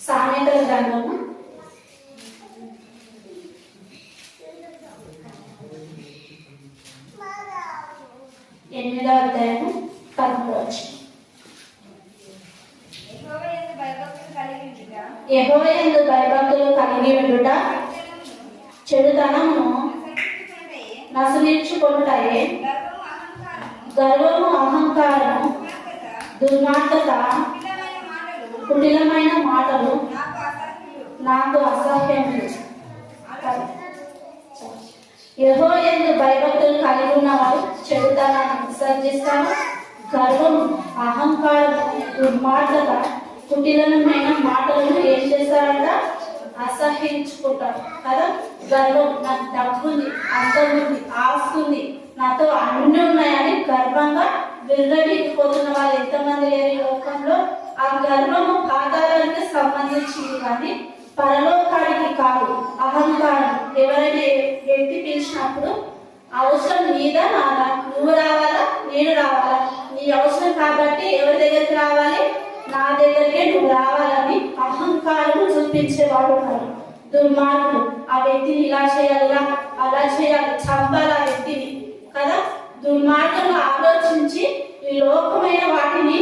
సామెతల గ్రంథము 8వ అధ్యాయము 13వ వచనం. యెహోవాయందు భయభక్తులు కలిగి ఉండుట చెడుతనమును నశించుకొనుటయే. గర్వము, అహంకారము, దుర్మార్గత, కుటిలమైన మాటలు నాకు అసహ్యములు. యెహోవాయందు భయభక్తులు కలిగి ఉన్నవారు చెడుతనాన్ని విసర్జిస్తారు. గర్వము, అహంకారము, దుర్మార్గత, కుటిలమైన మాటలను ఏం చేస్తారంట? అసహించుకుంటారు కదా. గర్వం, నాకు డబ్బు ఉంది, అందం ఉంది, ఆస్తి ఉంది, నాతో అన్ని ఉన్నాయని గర్వంగా విర్రవీగిపోతున్న వాళ్ళు ఎంతమంది లేరు ఈ లోకంలో. ఆ గర్వము పాతాళానికి సంబంధించింది కానీ పరలోకానికి కాదు. అహంకారం, ఎవరైనా వ్యక్తి పిలిచినప్పుడు అవసరం నీదా నాదా, నువ్వు రావాలా నేను రావాలా, నీ అవసరం కాబట్టి ఎవరి దగ్గరికి రావాలి? నా దగ్గరికే నువ్వు రావాలని అహంకారము చూపించేవాడు ఉన్నారు. దుర్మార్గులు, ఆ వ్యక్తిని ఇలా చేయాలిగా, అలా చేయాలి, చంపాలి ఆ వ్యక్తిని కదా. దుర్మార్గంగా ఆలోచించి ఈ లోకమైన వాటిని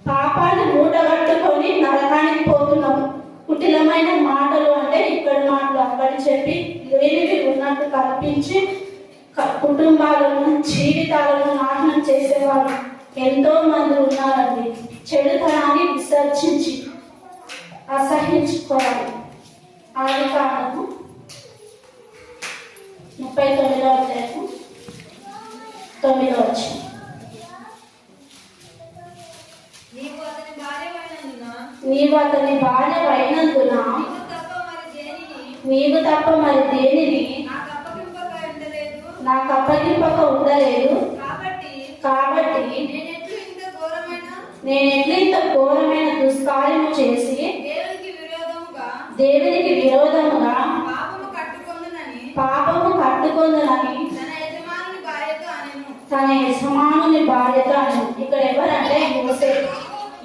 పాపాన్ని మూటగట్టుకొని నరకానికి పోతున్నాము. కుటిలమైన మాటలు అంటే ఇక్కడ మాటలు అక్కడి చెప్పి లేనివి ఉన్నట్టు కల్పించి కుటుంబాలను, జీవితాలను నాశనం చేసేవాళ్ళు ఎంతో మంది ఉన్నారండి. చెడుతనాన్ని విసర్జించి అసహించుకోవాలి. ఆదికాండము 39వ అధ్యాయము 9వ వచనం. నీవు అతని భార్యవైనందున నీవు తప్ప మరి దేనిని నాకు అప్పగింపక ఉండలేదు. కాబట్టి నేను ఎట్లా ఇంత ఘోరమైన దుష్కార్యము చేసి దేవునికి విరోధముగా పాపము కట్టుకొందునని తన యజమానుని భార్యతో అని. ఇక్కడ ఎవరంటే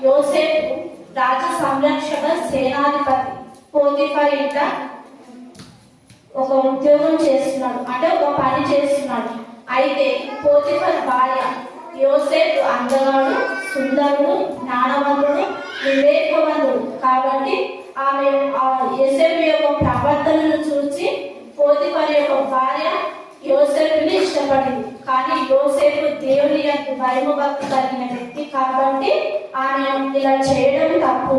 యోసేపు రాజ సంరక్షక సేనాధిపతి పోతీఫర్ ఇంట ఒక ఉద్యోగం చేస్తున్నాడు, అంటే ఒక పని చేస్తున్నాడు. అయితే పోతీఫర్ భార్య యోసేపు అందగాడు, సుందరుడు, జ్ఞానవంతుడు, వివేకవంతుడు కాబట్టి ఆమె యోసేపు యొక్క ప్రవర్తనను చూసి పోతీఫర్ యొక్క భార్య యోసేపుని ఇష్టపడింది. కానీ యోసేపు దేవుని యొక్క భయము భక్తి కలిగిన వ్యక్తి కాబట్టి ఆమె ఇలా చేయడం తప్పు.